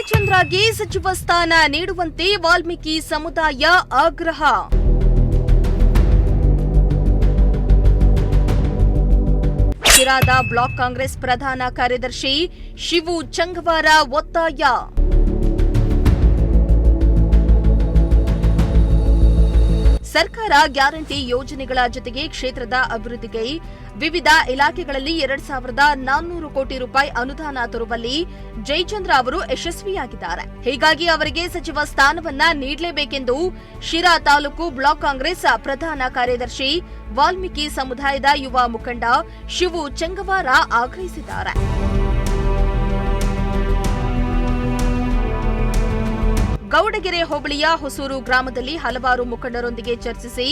ಜಯಚಂದ್ರಗೆ ಸಚಿವ ಸ್ಥಾನ ನೀಡುವಂತೆ ವಾಲ್ಮೀಕಿ ಸಮುದಾಯ ಆಗ್ರಹ. ಶಿರಾದ ಬ್ಲಾಕ್ ಕಾಂಗ್ರೆಸ್ ಪ್ರಧಾನ ಕಾರ್ಯದರ್ಶಿ ಶಿವು ಚಂಗವಾರ ಒತ್ತಾಯ. ಸರ್ಕಾರ ಗ್ಯಾರಂಟಿ ಯೋಜನೆಗಳ ಜೊತೆಗೆ ಕ್ಷೇತ್ರದ ಅಭಿವೃದ್ಧಿಗೆ ವಿವಿಧ ಇಲಾಖೆಗಳಲ್ಲಿ 2400 ಕೋಟಿ ರೂಪಾಯಿ ಅನುದಾನ ತರುವಲ್ಲಿ ಜಯಚಂದ್ರ ಅವರು ಯಶಸ್ವಿಯಾಗಿದ್ದಾರೆ. ಹೀಗಾಗಿ ಅವರಿಗೆ ಸಚಿವ ಸ್ಥಾನವನ್ನ ನೀಡಲೇಬೇಕೆಂದು ಶಿರಾ ತಾಲೂಕು ಬ್ಲಾಕ್ ಕಾಂಗ್ರೆಸ್ ಪ್ರಧಾನ ಕಾರ್ಯದರ್ಶಿ ವಾಲ್ಮೀಕಿ ಸಮುದಾಯದ ಯುವ ಮುಖಂಡ ಶಿವು ಚಂಗವಾರ ಆಗ್ರಹಿಸಿದ್ದಾರೆ. ಗೌಡಗೆರೆ ಹೋಬಳಿಯ ಹೊಸೂರು ಗ್ರಾಮದಲ್ಲಿ ಹಲವಾರು ಮುಖಂಡರೊಂದಿಗೆ ಚರ್ಚಿಸಿ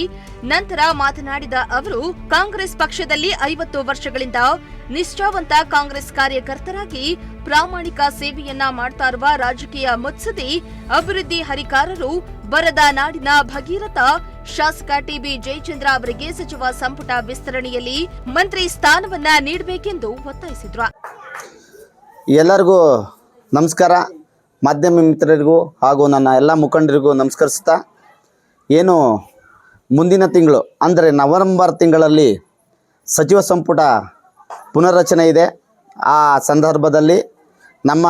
ನಂತರ ಮಾತನಾಡಿದ ಅವರು, ಕಾಂಗ್ರೆಸ್ ಪಕ್ಷದಲ್ಲಿ 50 ವರ್ಷಗಳಿಂದ ನಿಷ್ಠಾವಂತ ಕಾಂಗ್ರೆಸ್ ಕಾರ್ಯಕರ್ತರಾಗಿ ಪ್ರಾಮಾಣಿಕ ಸೇವೆಯನ್ನ ಮಾಡ್ತಾ ಇರುವ ರಾಜಕೀಯ ಮುತ್ಸದಿ ಅಭಿವೃದ್ಧಿ ಹರಿಕಾರರು ಬರದ ನಾಡಿನ ಭಗೀರಥ ಶಾಸಕ ಟಿಬಿ ಜಯಚಂದ್ರ ಅವರಿಗೆ ಸಚಿವ ಸಂಪುಟ ವಿಸ್ತರಣೆಯಲ್ಲಿ ಮಂತ್ರಿ ಸ್ಥಾನವನ್ನ ನೀಡಬೇಕೆಂದು ಒತ್ತಾಯಿಸಿದ್ರು. ಎಲ್ಲರಿಗೂ ನಮಸ್ಕಾರ. ಮಾಧ್ಯಮ ಮಿತ್ರರಿಗೂ ಹಾಗೂ ನನ್ನ ಎಲ್ಲ ಮುಖಂಡರಿಗೂ ನಮಸ್ಕರಿಸ್ತಾ, ಏನು ಮುಂದಿನ ತಿಂಗಳು ಅಂದರೆ ನವೆಂಬರ್ ತಿಂಗಳಲ್ಲಿ ಸಚಿವ ಸಂಪುಟ ಪುನರ್ರಚನೆ ಇದೆ. ಆ ಸಂದರ್ಭದಲ್ಲಿ ನಮ್ಮ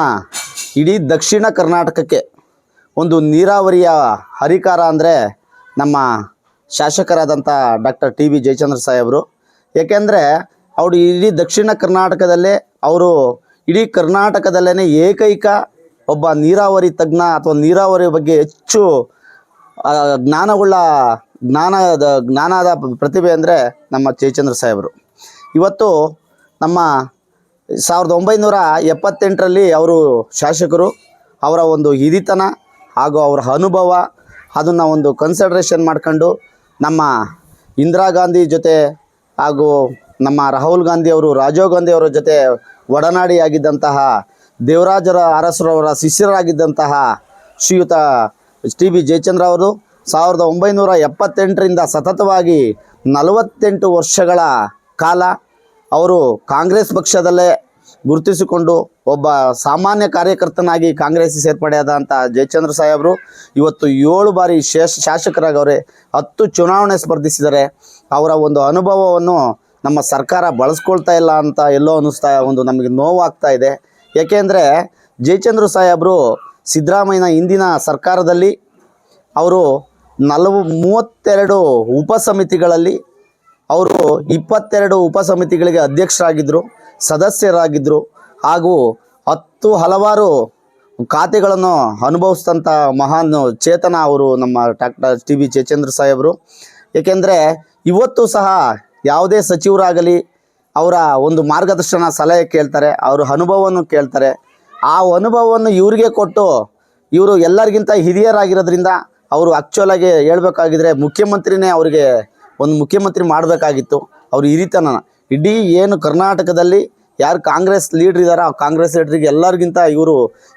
ಇಡೀ ದಕ್ಷಿಣ ಕರ್ನಾಟಕಕ್ಕೆ ಒಂದು ನೀರಾವರಿಯ ಹರಿಕಾರ ಅಂದರೆ ನಮ್ಮ ಶಾಸಕರಾದಂಥ ಡಾಕ್ಟರ್ ಟಿ ಬಿ ಜಯಚಂದ್ರ ಸಾಹೇಬರು. ಏಕೆಂದರೆ ಅವರು ಇಡೀ ದಕ್ಷಿಣ ಕರ್ನಾಟಕದಲ್ಲೇ ಅವರು ಇಡೀ ಕರ್ನಾಟಕದಲ್ಲೇ ಏಕೈಕ ಒಬ್ಬ ನೀರಾವರಿ ತಜ್ಞ ಅಥವಾ ನೀರಾವರಿ ಬಗ್ಗೆ ಹೆಚ್ಚು ಜ್ಞಾನದ ಪ್ರತಿಭೆ ಅಂದರೆ ನಮ್ಮ ಜಯಚಂದ್ರ ಸಾಹೇಬರು. ಇವತ್ತು ನಮ್ಮ 1978ರಲ್ಲಿ ಅವರು ಶಾಸಕರು, ಅವರ ಒಂದು ಹಿರಿತನ ಹಾಗೂ ಅವರ ಅನುಭವ ಅದನ್ನು ಒಂದು ಕನ್ಸಿಡರೇಷನ್ ಮಾಡ್ಕೊಂಡು ನಮ್ಮ ಇಂದಿರಾ ಗಾಂಧಿ ಜೊತೆ ಹಾಗೂ ನಮ್ಮ ರಾಹುಲ್ ಗಾಂಧಿ ಅವರು, ರಾಜೀವ್ ಗಾಂಧಿ ಅವರ ಜೊತೆ ಒಡನಾಡಿಯಾಗಿದ್ದಂತಹ ದೇವರಾಜರ ಅರಸರವರ ಶಿಷ್ಯರಾಗಿದ್ದಂತಹ ಶ್ರೀಯುತ ಟಿ ಬಿ ಜಯಚಂದ್ರ ಅವರು 1978ರಿಂದ ಸತತವಾಗಿ 48 ವರ್ಷಗಳ ಕಾಲ ಅವರು ಕಾಂಗ್ರೆಸ್ ಪಕ್ಷದಲ್ಲೇ ಗುರುತಿಸಿಕೊಂಡು ಒಬ್ಬ ಸಾಮಾನ್ಯ ಕಾರ್ಯಕರ್ತನಾಗಿ ಕಾಂಗ್ರೆಸ್ ಸೇರ್ಪಡೆಯಾದಂಥ ಜಯಚಂದ್ರ ಸಾಹೇಬರು ಇವತ್ತು 7 ಬಾರಿ ಶಾಸಕರಾಗವ್ರೆ, 10 ಚುನಾವಣೆ ಸ್ಪರ್ಧಿಸಿದ್ದಾರೆ. ಅವರ ಒಂದು ಅನುಭವವನ್ನು ನಮ್ಮ ಸರ್ಕಾರ ಬಳಸ್ಕೊಳ್ತಾ ಇಲ್ಲ ಅಂತ ಎಲ್ಲೋ ಅನ್ನಿಸ್ತಾ ಒಂದು ನಮಗೆ ನೋವಾಗ್ತಾ ಇದೆ. ಏಕೆಂದರೆ ಜಯಚಂದ್ರ ಸಾಹೇಬರು ಸಿದ್ದರಾಮಯ್ಯನ ಹಿಂದಿನ ಸರ್ಕಾರದಲ್ಲಿ ಅವರು 32 ಉಪಸಮಿತಿಗಳಲ್ಲಿ ಅವರು 22 ಉಪಸಮಿತಿಗಳಿಗೆ ಅಧ್ಯಕ್ಷರಾಗಿದ್ದರು, ಸದಸ್ಯರಾಗಿದ್ದರು ಹಾಗೂ ಹಲವಾರು ಖಾತೆಗಳನ್ನು ಅನುಭವಿಸಿದಂಥ ಮಹಾನ್ ಚೇತನ ಅವರು ನಮ್ಮ ಡಾಕ್ಟರ್ ಟಿ ಬಿ ಜಯಚಂದ್ರ ಸಾಹೇಬರು. ಏಕೆಂದರೆ ಇವತ್ತು ಸಹ ಯಾವುದೇ ಸಚಿವರಾಗಲಿ ಅವರ ಒಂದು ಮಾರ್ಗದರ್ಶನ ಸಲಹೆ ಕೇಳ್ತಾರೆ, ಅವರ ಅನುಭವವನ್ನು ಕೇಳ್ತಾರೆ. ಆ ಅನುಭವವನ್ನು ಇವರಿಗೆ ಕೊಟ್ಟು ಇವರು ಎಲ್ಲರಿಗಿಂತ ಹಿರಿಯರಾಗಿರೋದ್ರಿಂದ ಅವರು ಆ್ಯಕ್ಚುಲಾಗಿ ಹೇಳ್ಬೇಕಾಗಿದ್ರೆ ಮುಖ್ಯಮಂತ್ರಿನೇ ಅವರಿಗೆ ಒಂದು ಮುಖ್ಯಮಂತ್ರಿ ಮಾಡಬೇಕಾಗಿತ್ತು. ಅವರು ಹಿರಿತನ ಇಡೀ ಏನು ಕರ್ನಾಟಕದಲ್ಲಿ ಯಾರು ಕಾಂಗ್ರೆಸ್ ಲೀಡ್ರ್ ಇದ್ದಾರೋ ಆ ಕಾಂಗ್ರೆಸ್ ಲೀಡ್ರಿಗೆ ಎಲ್ಲರಿಗಿಂತ ಇವರು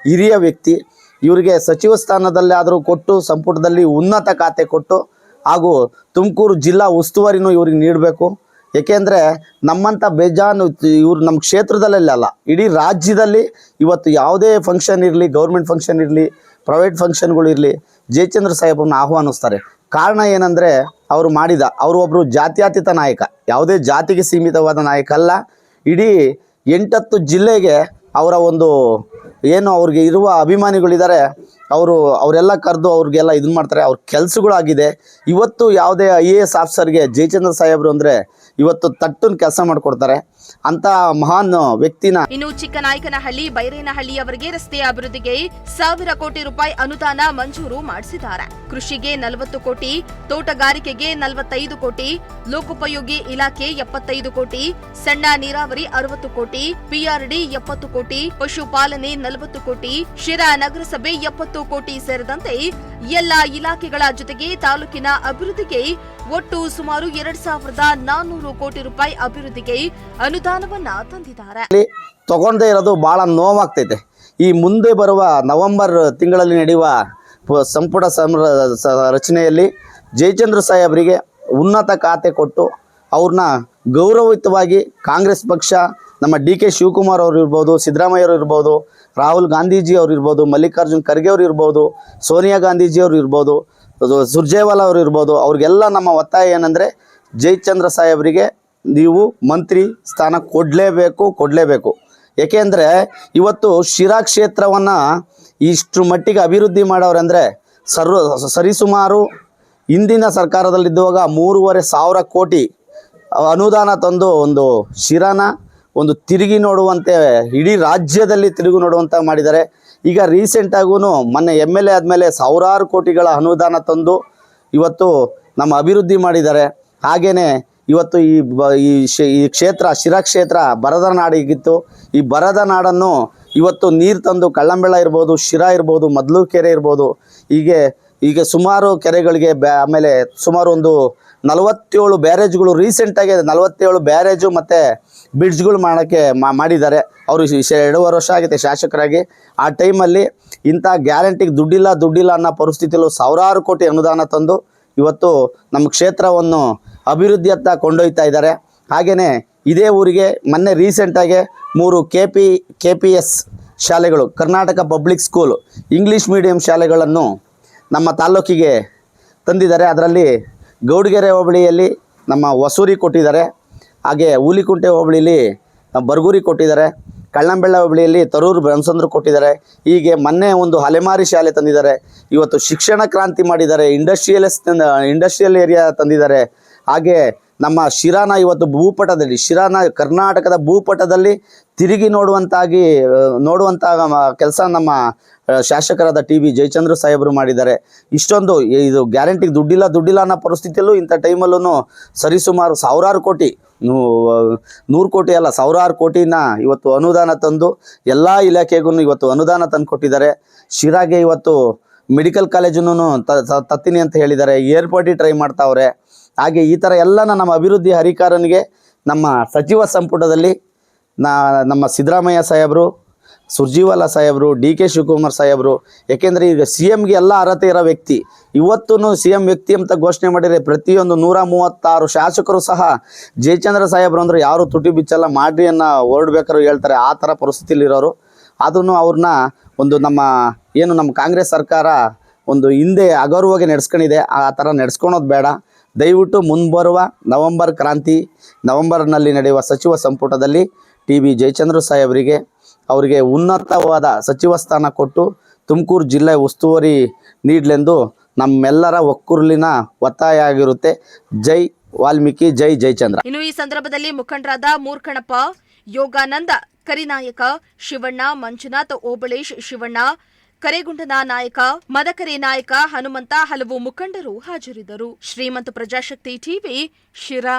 ಹಿರಿಯ ವ್ಯಕ್ತಿ. ಇವರಿಗೆ ಸಚಿವ ಸ್ಥಾನದಲ್ಲಿ ಆದರೂ ಕೊಟ್ಟು ಸಂಪುಟದಲ್ಲಿ ಉನ್ನತ ಖಾತೆ ಕೊಟ್ಟು ಹಾಗೂ ತುಮಕೂರು ಜಿಲ್ಲಾ ಉಸ್ತುವಾರಿನೂ ಇವ್ರಿಗೆ ನೀಡಬೇಕು. ಏಕೆಂದರೆ ನಮ್ಮಂಥ ಬೇಜಾನು ಇವರು ನಮ್ಮ ಕ್ಷೇತ್ರದಲ್ಲೇ ಅಲ್ಲ, ಇಡೀ ರಾಜ್ಯದಲ್ಲಿ ಇವತ್ತು ಯಾವುದೇ ಫಂಕ್ಷನ್ ಇರಲಿ, ಗೌರ್ಮೆಂಟ್ ಫಂಕ್ಷನ್ ಇರಲಿ, ಪ್ರೈವೇಟ್ ಫಂಕ್ಷನ್ಗಳಿರಲಿ, ಜಯಚಂದ್ರ ಸಾಹೇಬ್ರನ್ನ ಆಹ್ವಾನಿಸ್ತಾರೆ. ಕಾರಣ ಏನಂದರೆ ಅವರು ಒಬ್ಬರು ಜಾತ್ಯತೀತ ನಾಯಕ, ಯಾವುದೇ ಜಾತಿಗೆ ಸೀಮಿತವಾದ ನಾಯಕ ಅಲ್ಲ. ಇಡೀ 8 ಜಿಲ್ಲೆಗೆ ಅವರ ಒಂದು ಏನು ಅವ್ರಿಗೆ ಇರುವ ಅಭಿಮಾನಿಗಳಿದ್ದಾರೆ, ಅವರೆಲ್ಲ ಕರೆದು ಅವ್ರಿಗೆಲ್ಲ ಇದನ್ನು ಮಾಡ್ತಾರೆ. ಅವ್ರ ಕೆಲಸಗಳಾಗಿದೆ. ಇವತ್ತು ಯಾವುದೇ IAS ಆಫೀಸರ್ಗೆ ಜಯಚಂದ್ರ ಸಾಹೇಬರು ಅಂದರೆ ಇವತ್ತು ತಟ್ಟನ್ ಕೆಲಸ ಮಾಡಿಕೊಡ್ತಾರೆ. ಅಂತ ಮಹಾನ್ ವ್ಯಕ್ತಿನ. ಇನ್ನು ಚಿಕ್ಕನಾಯಕನಹಳ್ಳಿ ಬೈರೇನಹಳ್ಳಿಯವರಿಗೆ ರಸ್ತೆ ಅಭಿವೃದ್ಧಿಗೆ 1000 ಕೋಟಿ ರೂಪಾಯಿ ಅನುದಾನ ಮಂಜೂರು ಮಾಡಿಸಿದ್ದಾರೆ. ಕೃಷಿಗೆ 40 ಕೋಟಿ, ತೋಟಗಾರಿಕೆಗೆ 45 ಕೋಟಿ, ಲೋಕೋಪಯೋಗಿ ಇಲಾಖೆ 75 ಕೋಟಿ, ಸಣ್ಣ ನೀರಾವರಿ 60 ಕೋಟಿ, PRD 70 ಕೋಟಿ, ಪಶುಪಾಲನೆ 40 ಕೋಟಿ, ಶಿರಾ ನಗರಸಭೆ 70 ಕೋಟಿ ಸೇರಿದಂತೆ ಎಲ್ಲ ಇಲಾಖೆಗಳ ಜೊತೆಗೆ ತಾಲೂಕಿನ ಅಭಿವೃದ್ಧಿಗೆ ಒಟ್ಟು ಸುಮಾರು 2400 ಕೋಟಿ ರೂಪಾಯಿ ಅಭಿವೃದ್ಧಿಗೆ ಅನುದಾನವನ್ನ ತಂದಿದ್ದಾರೆ. ತಗೊಂಡೇ ಇರೋದು ಬಹಳ ನೋವಾಗ್ತೈತೆ. ಈ ಮುಂದೆ ಬರುವ ನವೆಂಬರ್ ತಿಂಗಳಲ್ಲಿ ನಡೆಯುವ ಸಂಪುಟ ರಚನೆಯಲ್ಲಿ ಜಯಚಂದ್ರ ಸಾಹೇಬರಿಗೆ ಉನ್ನತ ಖಾತೆ ಕೊಟ್ಟು ಅವ್ರನ್ನ ಗೌರವಯುತವಾಗಿ ಕಾಂಗ್ರೆಸ್ ಪಕ್ಷ ನಮ್ಮ DK ಶಿವಕುಮಾರ್ ಅವರು ಇರ್ಬೋದು, ಸಿದ್ದರಾಮಯ್ಯ ಅವರು ಇರ್ಬೋದು, ರಾಹುಲ್ ಗಾಂಧೀಜಿ ಅವ್ರು ಇರ್ಬೋದು, ಮಲ್ಲಿಕಾರ್ಜುನ್ ಖರ್ಗೆ ಅವ್ರು ಇರ್ಬೋದು, ಸೋನಿಯಾ ಗಾಂಧೀಜಿ ಅವ್ರು ಇರ್ಬೋದು, ಸುರ್ಜೇವಾಲಾ ಅವರು ಇರ್ಬೋದು, ಅವ್ರಿಗೆಲ್ಲ ನಮ್ಮ ಒತ್ತಾಯ ಏನಂದರೆ ಜಯಚಂದ್ರ ಸಾಹೇಬರಿಗೆ ನೀವು ಮಂತ್ರಿ ಸ್ಥಾನ ಕೊಡಲೇಬೇಕು. ಏಕೆಂದರೆ ಇವತ್ತು ಶಿರಾ ಕ್ಷೇತ್ರವನ್ನು ಇಷ್ಟು ಮಟ್ಟಿಗೆ ಅಭಿವೃದ್ಧಿ ಮಾಡೋರಂದರೆ ಸರಿಸುಮಾರು ಹಿಂದಿನ ಸರ್ಕಾರದಲ್ಲಿದ್ದುವಾಗ 3,500 ಕೋಟಿ ಅನುದಾನ ತಂದು ಒಂದು ಶಿರಾನ ಒಂದು ತಿರುಗಿ ನೋಡುವಂತೆ ಇಡೀ ರಾಜ್ಯದಲ್ಲಿ ತಿರುಗಿ ನೋಡುವಂತ ಮಾಡಿದ್ದಾರೆ. ಈಗ ರೀಸೆಂಟಾಗೂ ಮೊನ್ನೆ MLA ಆದಮೇಲೆ ಸಾವಿರಾರು ಕೋಟಿಗಳ ಅನುದಾನ ತಂದು ಇವತ್ತು ನಮ್ಮ ಅಭಿವೃದ್ಧಿ ಮಾಡಿದ್ದಾರೆ. ಹಾಗೆಯೇ ಇವತ್ತು ಈ ಕ್ಷೇತ್ರ ಶಿರಾ ಕ್ಷೇತ್ರ ಬರದ ನಾಡಿಗಿತ್ತು. ಈ ಬರದ ನಾಡನ್ನು ಇವತ್ತು ನೀರು ತಂದು ಕಳ್ಳಂಬೆಳ ಇರ್ಬೋದು, ಶಿರಾ ಇರ್ಬೋದು, ಮದ್ಲೂರು ಕೆರೆ ಇರ್ಬೋದು, ಹೀಗೆ ಸುಮಾರು ಕೆರೆಗಳಿಗೆ ಆಮೇಲೆ ಸುಮಾರು ಒಂದು 47 ಬ್ಯಾರೇಜ್ಗಳು ರೀಸೆಂಟಾಗಿ 47 ಬ್ಯಾರೇಜು ಮತ್ತು ಬ್ರಿಡ್ಜ್ಗಳು ಮಾಡಿದ್ದಾರೆ. ಅವರು 2.5 ವರ್ಷ ಆಗಿದೆ ಶಾಸಕರಾಗಿ. ಆ ಟೈಮಲ್ಲಿ ಇಂಥ ಗ್ಯಾರಂಟಿಗೆ ದುಡ್ಡಿಲ್ಲ ಅನ್ನೋ ಪರಿಸ್ಥಿತಿಯಲ್ಲೂ ಸಾವಿರಾರು ಕೋಟಿ ಅನುದಾನ ತಂದು ಇವತ್ತು ನಮ್ಮ ಕ್ಷೇತ್ರವನ್ನು ಅಭಿವೃದ್ಧಿಯತ್ತ ಕೊಂಡೊಯ್ತಾ ಇದ್ದಾರೆ. ಹಾಗೆಯೇ ಇದೇ ಊರಿಗೆ ಮೊನ್ನೆ ರೀಸೆಂಟಾಗಿ 3 KPS ಶಾಲೆಗಳು, Karnataka public school English medium ಶಾಲೆಗಳನ್ನು ನಮ್ಮ ತಾಲ್ಲೂಕಿಗೆ ತಂದಿದ್ದಾರೆ. ಅದರಲ್ಲಿ ಗೌಡಗೆರೆ ಹೋಬಳಿಯಲ್ಲಿ ನಮ್ಮ ಹೊಸೂರಿ ಕೊಟ್ಟಿದ್ದಾರೆ, ಹಾಗೆ ಹುಲಿಕುಂಟೆ ಹೋಬಳಿಲಿ ಬರಗೂರಿ ಕೊಟ್ಟಿದ್ದಾರೆ, ಕಳ್ಳಂಬೆಳ್ಳ ಹೋಬಳಿಯಲ್ಲಿ ತರೂರು ಬನಸಂದ್ರ ಕೊಟ್ಟಿದ್ದಾರೆ. ಹೀಗೆ ಮೊನ್ನೆ ಒಂದು ಅಲೆಮಾರಿ ಶಾಲೆ ತಂದಿದ್ದಾರೆ. ಇವತ್ತು ಶಿಕ್ಷಣ ಕ್ರಾಂತಿ ಮಾಡಿದ್ದಾರೆ. ಇಂಡಸ್ಟ್ರಿಯಲ್ ಏರಿಯಾ ತಂದಿದ್ದಾರೆ. ಹಾಗೆ ನಮ್ಮ ಶಿರಾನ ಇವತ್ತು ಶಿರಾನ ಕರ್ನಾಟಕದ ಭೂಪಟದಲ್ಲಿ ತಿರುಗಿ ನೋಡುವಂಥ ಕೆಲಸ ನಮ್ಮ ಶಾಸಕರಾದ TB ಜಯಚಂದ್ರ ಸಾಹೇಬರು ಮಾಡಿದ್ದಾರೆ. ಇಷ್ಟೊಂದು ಇದು ಗ್ಯಾರಂಟಿಗೆ ದುಡ್ಡಿಲ್ಲ ಅನ್ನೋ ಪರಿಸ್ಥಿತಿಯಲ್ಲೂ ಇಂಥ ಟೈಮಲ್ಲೂ ಸರಿಸುಮಾರು ಸಾವಿರಾರು ಕೋಟಿ, 100 ಕೋಟಿ ಅಲ್ಲ, ಸಾವಿರಾರು ಕೋಟಿನ ಇವತ್ತು ಅನುದಾನ ತಂದು ಎಲ್ಲ ಇಲಾಖೆಗೂ ಇವತ್ತು ಅನುದಾನ ತಂದು ಕೊಟ್ಟಿದ್ದಾರೆ. ಶಿರಾಗೆ ಇವತ್ತು ಮೆಡಿಕಲ್ ಕಾಲೇಜನ್ನು ತತ್ತೀನಿ ಅಂತ ಹೇಳಿದ್ದಾರೆ. ಏರ್ಪೋರ್ಟಿ ಟ್ರೈ ಮಾಡ್ತಾವ್ರೆ. ಹಾಗೆ ಈ ಥರ ಎಲ್ಲ ನಮ್ಮ ಅಭಿವೃದ್ಧಿ ಹರಿಕಾರನಿಗೆ ನಮ್ಮ ಸಚಿವ ಸಂಪುಟದಲ್ಲಿ ನಮ್ಮ ಸಿದ್ದರಾಮಯ್ಯ ಸಾಹೇಬರು, ಸುರ್ಜೇವಾಲಾ ಸಾಹೇಬರು, DK ಶಿವಕುಮಾರ್ ಸಾಹೇಬರು, ಏಕೆಂದರೆ ಈಗ CMಗೆ ಎಲ್ಲ ಅರ್ಹತೆ ಇರೋ ವ್ಯಕ್ತಿ. ಇವತ್ತೂ CM ವ್ಯಕ್ತಿ ಅಂತ ಘೋಷಣೆ ಮಾಡಿದರೆ ಪ್ರತಿಯೊಂದು 136 ಶಾಸಕರು ಸಹ ಜಯಚಂದ್ರ ಸಾಹೇಬರು ಅಂದರೆ ಯಾರು ತುಟಿ ಬಿಚ್ಚಲ್ಲ, ಮಾಡ್ರಿ ಅನ್ನೋ ಹೊರಡ್ಬೇಕಾದ್ರು ಹೇಳ್ತಾರೆ. ಆ ಥರ ಪರಿಸ್ಥಿತಿಲಿರೋರು. ಆದ್ರೂ ಅವ್ರನ್ನ ಒಂದು ನಮ್ಮ ಕಾಂಗ್ರೆಸ್ ಸರ್ಕಾರ ಒಂದು ಹಿಂದೆ ಅಗೌರವಾಗಿ ನಡೆಸ್ಕೊಂಡಿದೆ. ಆ ಥರ ನಡೆಸ್ಕೊಳೋದು ಬೇಡ. ದಯವಿಟ್ಟು ಮುಂಬರುವ ನವೆಂಬರ್ನಲ್ಲಿ ನಡೆಯುವ ಸಚಿವ ಸಂಪುಟದಲ್ಲಿ TB ಜಯಚಂದ್ರ ಸಾಹೇಬರಿಗೆ ಅವರಿಗೆ ಉನ್ನತವಾದ ಸಚಿವ ಸ್ಥಾನ ಕೊಟ್ಟು ತುಮಕೂರು ಜಿಲ್ಲೆ ಉಸ್ತುವಾರಿ ನೀಡಲೆಂದು ನಮ್ಮೆಲ್ಲರ ಒಕ್ಕೂರಲಿನ ಒತ್ತಾಯ ಆಗಿರುತ್ತೆ. ಜೈ ವಾಲ್ಮೀಕಿ, ಜೈ ಜಯಚಂದ್ರ. ಇನ್ನು ಈ ಸಂದರ್ಭದಲ್ಲಿ ಮುಖಂಡರಾದ ಮೂರ್ಖಣಪ್ಪ, ಯೋಗಾನಂದ ಕರಿನಾಯಕ, ಶಿವಣ್ಣ, ಮಂಜುನಾಥ್, ಓಬಳೇಶ್ ಶಿವಣ್ಣ, ಕರೇಗುಂಡನ ನಾಯಕ, ಮದಕರಿ ನಾಯಕ, ಹನುಮಂತ, ಹಲವು ಮುಖಂಡರು ಹಾಜರಿದ್ದರು. ಶ್ರೀಮಂತ ಪ್ರಜಾಶಕ್ತಿ TV, ಶಿರಾ.